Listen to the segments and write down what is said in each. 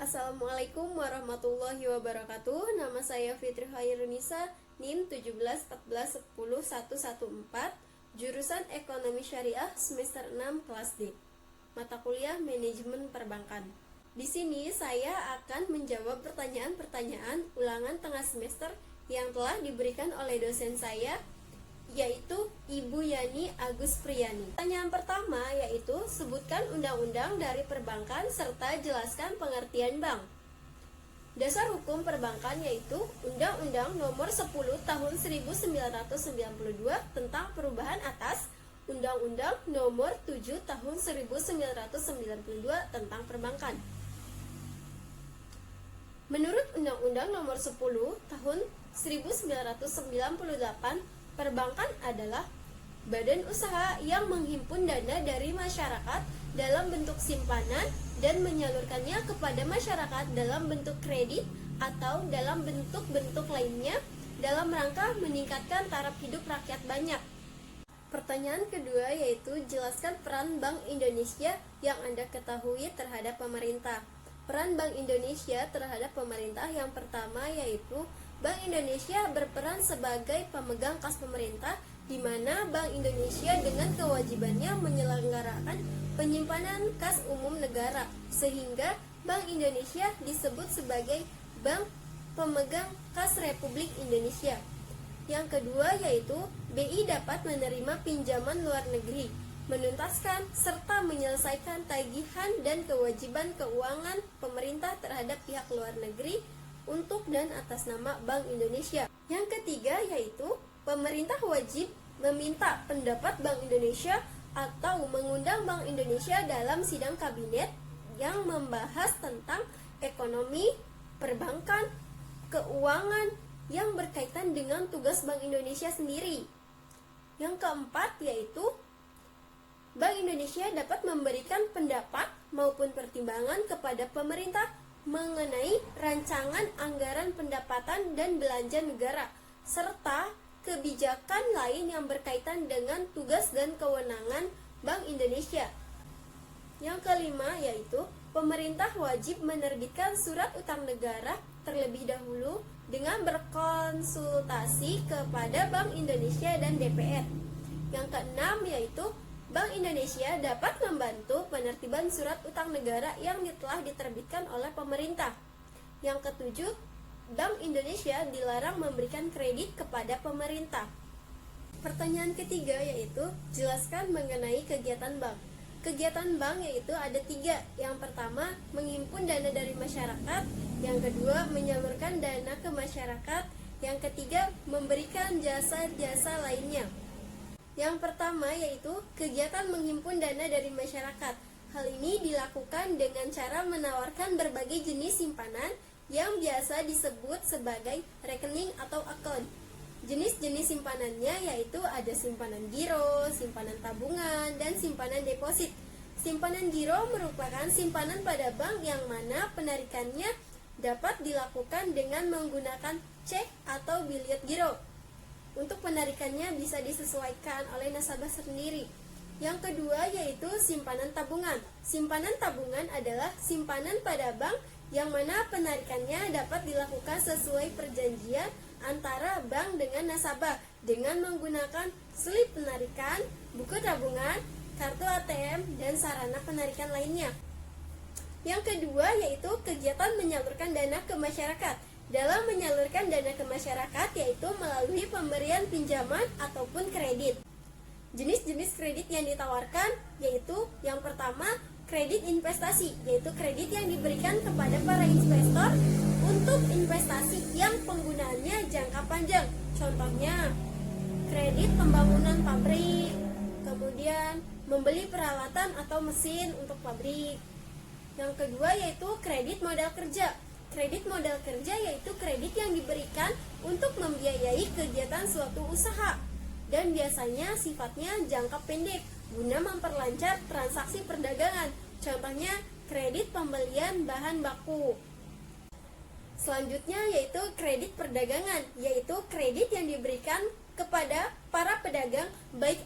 Assalamualaikum warahmatullahi wabarakatuh. Nama saya Fitri Khairunisa, NIM 1714114, jurusan Ekonomi Syariah semester 6 kelas D. Mata kuliah Manajemen Perbankan. Di sini saya akan menjawab pertanyaan-pertanyaan ulangan tengah semester yang telah diberikan oleh dosen saya, yaitu Ibu Yani Agus Priyani. Pertanyaan pertama yaitu sebutkan undang-undang dari perbankan serta jelaskan pengertian bank. Dasar hukum perbankan yaitu Undang-Undang Nomor 10 Tahun 1992 tentang perubahan atas Undang-Undang Nomor 7 Tahun 1992 tentang perbankan. Menurut Undang-Undang Nomor 10 Tahun 1998, perbankan adalah badan usaha yang menghimpun dana dari masyarakat dalam bentuk simpanan dan menyalurkannya kepada masyarakat dalam bentuk kredit atau dalam bentuk-bentuk lainnya dalam rangka meningkatkan taraf hidup rakyat banyak. Pertanyaan kedua yaitu jelaskan peran Bank Indonesia yang Anda ketahui terhadap pemerintah. Peran Bank Indonesia terhadap pemerintah yang pertama yaitu Bank Indonesia berperan sebagai pemegang kas pemerintah, di mana Bank Indonesia dengan kewajibannya menyelenggarakan penyimpanan kas umum negara, sehingga Bank Indonesia disebut sebagai Bank Pemegang Kas Republik Indonesia. Yang kedua yaitu BI dapat menerima pinjaman luar negeri, menuntaskan serta menyelesaikan tagihan dan kewajiban keuangan pemerintah terhadap pihak luar negeri untuk dan atas nama Bank Indonesia. Yang ketiga yaitu pemerintah wajib meminta pendapat Bank Indonesia atau mengundang Bank Indonesia dalam sidang kabinet yang membahas tentang ekonomi, perbankan, keuangan yang berkaitan dengan tugas Bank Indonesia sendiri. Yang keempat yaitu Bank Indonesia dapat memberikan pendapat maupun pertimbangan kepada pemerintah mengenai rancangan anggaran pendapatan dan belanja negara, serta kebijakan lain yang berkaitan dengan tugas dan kewenangan Bank Indonesia. Yang kelima yaitu pemerintah wajib menerbitkan surat utang negara terlebih dahulu dengan berkonsultasi kepada Bank Indonesia dan DPR. Yang keenam yaitu Bank Indonesia dapat membantu penertiban surat utang negara yang telah diterbitkan oleh pemerintah. Yang ketujuh, Bank Indonesia dilarang memberikan kredit kepada pemerintah. Pertanyaan ketiga yaitu jelaskan mengenai kegiatan bank. Kegiatan bank yaitu ada tiga. Yang pertama, menghimpun dana dari masyarakat. Yang kedua, menyalurkan dana ke masyarakat. Yang ketiga, memberikan jasa-jasa lainnya. Yang pertama yaitu kegiatan menghimpun dana dari masyarakat. Hal ini dilakukan dengan cara menawarkan berbagai jenis simpanan yang biasa disebut sebagai rekening atau akun. Jenis-jenis simpanannya yaitu ada simpanan giro, simpanan tabungan, dan simpanan deposit. Simpanan giro merupakan simpanan pada bank yang mana penarikannya dapat dilakukan dengan menggunakan cek atau biliet giro. Untuk penarikannya bisa disesuaikan oleh nasabah sendiri. Yang kedua yaitu simpanan tabungan. Simpanan tabungan adalah simpanan pada bank yang mana penarikannya dapat dilakukan sesuai perjanjian antara bank dengan nasabah dengan menggunakan slip penarikan, buku tabungan, kartu ATM, dan sarana penarikan lainnya. Yang kedua yaitu kegiatan menyalurkan dana ke masyarakat. Dalam menyalurkan dana ke masyarakat yaitu melalui pemberian pinjaman ataupun kredit. Jenis-jenis kredit yang ditawarkan yaitu yang pertama kredit investasi, yaitu kredit yang diberikan kepada para investor untuk investasi yang penggunaannya jangka panjang. Contohnya kredit pembangunan pabrik, kemudian membeli peralatan atau mesin untuk pabrik. Yang kedua yaitu kredit modal kerja. Kredit modal kerja yaitu kredit yang diberikan untuk membiayai kegiatan suatu usaha dan biasanya sifatnya jangka pendek guna memperlancar transaksi perdagangan. Contohnya kredit pembelian bahan baku. Selanjutnya yaitu kredit perdagangan, yaitu kredit yang diberikan kepada para pedagang baik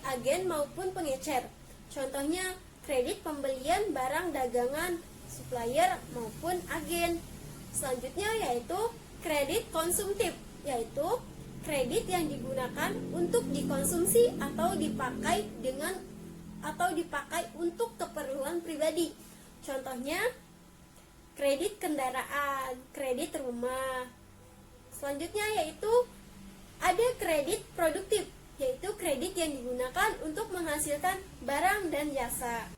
agen maupun pengecer. Contohnya kredit pembelian barang dagangan supplier maupun agen. Selanjutnya yaitu kredit konsumtif, yaitu kredit yang digunakan untuk dikonsumsi atau dipakai untuk keperluan pribadi. Contohnya kredit kendaraan, kredit rumah. Selanjutnya yaitu ada kredit produktif, yaitu kredit yang digunakan untuk menghasilkan barang dan jasa.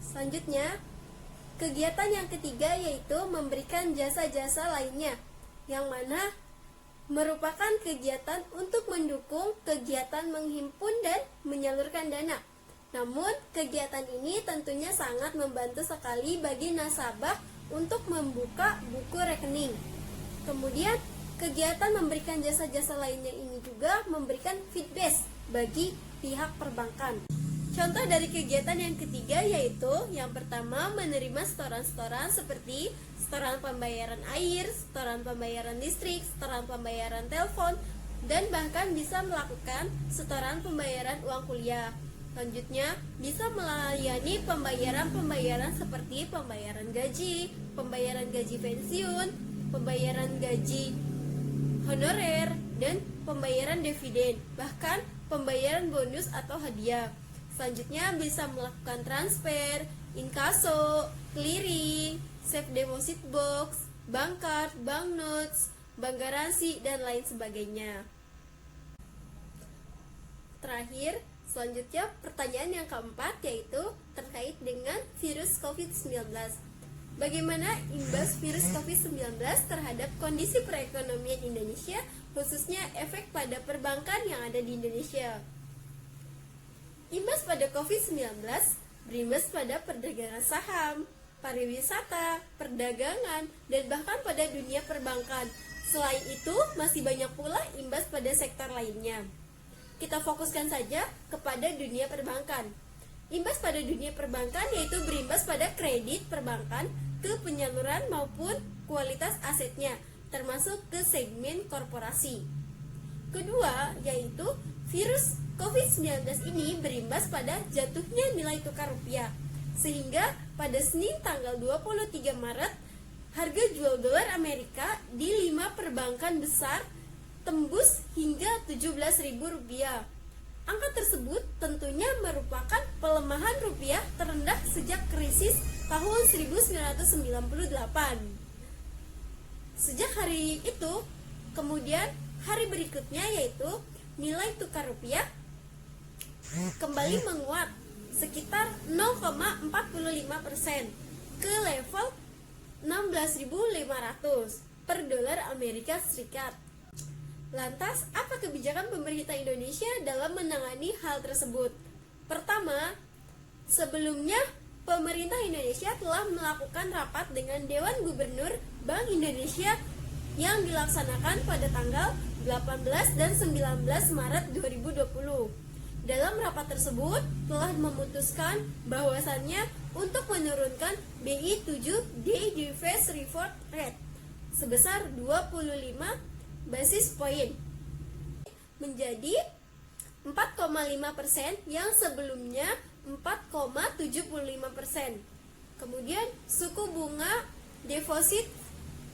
Selanjutnya, kegiatan yang ketiga yaitu memberikan jasa-jasa lainnya, yang mana merupakan kegiatan untuk mendukung kegiatan menghimpun dan menyalurkan dana. Namun, kegiatan ini tentunya sangat membantu sekali bagi nasabah untuk membuka buku rekening. Kemudian, kegiatan memberikan jasa-jasa lainnya ini juga memberikan feedback bagi pihak perbankan. Contoh dari kegiatan yang ketiga yaitu yang pertama menerima setoran-setoran seperti setoran pembayaran air, setoran pembayaran listrik, setoran pembayaran telepon, dan bahkan bisa melakukan setoran pembayaran uang kuliah. Selanjutnya, bisa melayani pembayaran-pembayaran seperti pembayaran gaji pensiun, pembayaran gaji honorer, dan pembayaran dividen, bahkan pembayaran bonus atau hadiah. Selanjutnya bisa melakukan transfer, inkaso, clearing, safe deposit box, bank card, bank notes, bank garansi, dan lain sebagainya. Terakhir, selanjutnya pertanyaan yang keempat yaitu terkait dengan virus COVID-19. Bagaimana imbas virus COVID-19 terhadap kondisi perekonomian Indonesia, khususnya efek pada perbankan yang ada di Indonesia? Imbas pada COVID-19 berimbas pada perdagangan saham, pariwisata, perdagangan, dan bahkan pada dunia perbankan. Selain itu, masih banyak pula imbas pada sektor lainnya. Kita fokuskan saja kepada dunia perbankan. Imbas pada dunia perbankan yaitu berimbas pada kredit perbankan ke penyaluran maupun kualitas asetnya, termasuk ke segmen korporasi. Kedua, yaitu virus COVID-19 ini berimbas pada jatuhnya nilai tukar rupiah, sehingga pada Senin tanggal 23 Maret, harga jual dolar Amerika di 5 perbankan besar tembus hingga Rp17.000. Angka tersebut tentunya merupakan pelemahan rupiah terendah sejak krisis tahun 1998. Sejak hari itu, kemudian hari berikutnya yaitu nilai tukar rupiah kembali menguat sekitar 0,45% ke level 16.500 per dolar Amerika Serikat. Lantas, apa kebijakan pemerintah Indonesia dalam menangani hal tersebut? Pertama, sebelumnya pemerintah Indonesia telah melakukan rapat dengan Dewan Gubernur Bank Indonesia yang dilaksanakan pada tanggal 18 dan 19 Maret 2020. Dalam rapat tersebut telah memutuskan bahwasannya untuk menurunkan BI 7 Day Reverse Repo Rate sebesar 25 basis point menjadi 4,5% yang sebelumnya 4,75%. Kemudian suku bunga deposit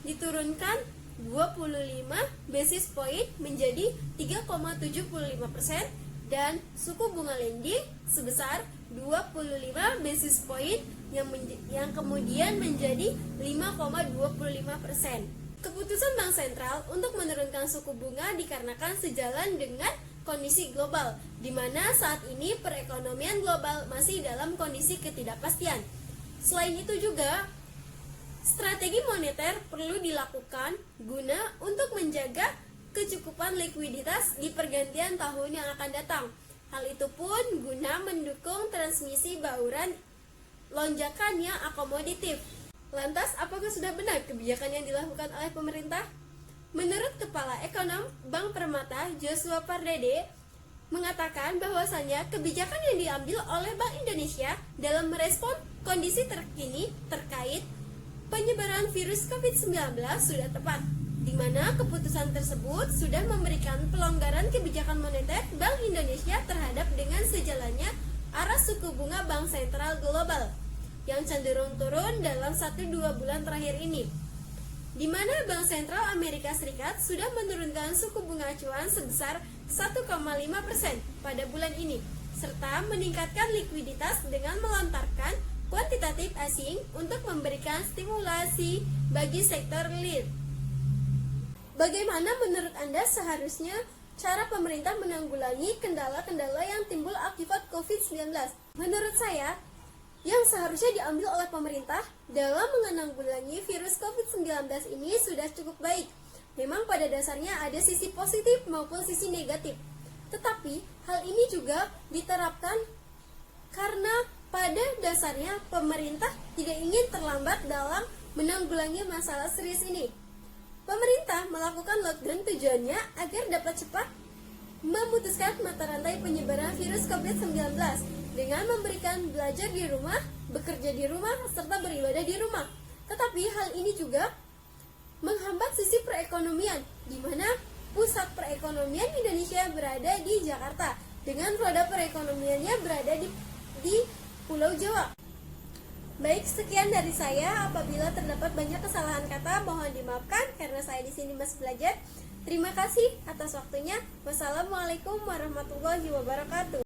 diturunkan 25 basis point menjadi 3,75% dan suku bunga lending sebesar 25 basis point yang kemudian menjadi 5,25%. Keputusan Bank Sentral untuk menurunkan suku bunga dikarenakan sejalan dengan kondisi global, di mana saat ini perekonomian global masih dalam kondisi ketidakpastian. Selain itu juga, strategi moneter perlu dilakukan guna untuk menjaga kecukupan likuiditas di pergantian tahun yang akan datang. Hal itu pun guna mendukung transmisi bauran lonjakan yang akomodatif. Lantas, apakah sudah benar kebijakan yang dilakukan oleh pemerintah? Menurut Kepala Ekonom Bank Permata, Joshua Pardede, mengatakan bahwasannya kebijakan yang diambil oleh Bank Indonesia dalam merespon kondisi terkini terkait penyebaran virus COVID-19 sudah tepat, di mana keputusan tersebut sudah memberikan pelonggaran kebijakan moneter Bank Indonesia terhadap dengan sejalannya arah suku bunga Bank Sentral Global. yang cenderung turun dalam 1-2 bulan terakhir ini, di mana Bank Sentral Amerika Serikat sudah menurunkan suku bunga acuan sebesar 1,5% pada bulan ini, serta meningkatkan likuiditas dengan melontarkan kuantitatif asing untuk memberikan stimulasi bagi sektor real. Bagaimana menurut Anda seharusnya cara pemerintah menanggulangi kendala-kendala yang timbul akibat COVID-19? Menurut saya, yang seharusnya diambil oleh pemerintah dalam menanggulangi virus COVID-19 ini sudah cukup baik. Memang pada dasarnya ada sisi positif maupun sisi negatif. Tetapi hal ini juga diterapkan karena pada dasarnya pemerintah tidak ingin terlambat dalam menanggulangi masalah serius ini. Pemerintah melakukan lockdown tujuannya agar dapat cepat memutuskan mata rantai penyebaran virus COVID-19 dengan memberikan belajar di rumah, bekerja di rumah, serta beribadah di rumah. Tetapi hal ini juga menghambat sisi perekonomian, di mana pusat perekonomian Indonesia berada di Jakarta, dengan roda perekonomiannya berada di Pulau Jawa. Baik, sekian dari saya. Apabila terdapat banyak kesalahan kata, mohon dimaafkan karena saya di sini masih belajar. Terima kasih atas waktunya. Wassalamualaikum warahmatullahi wabarakatuh.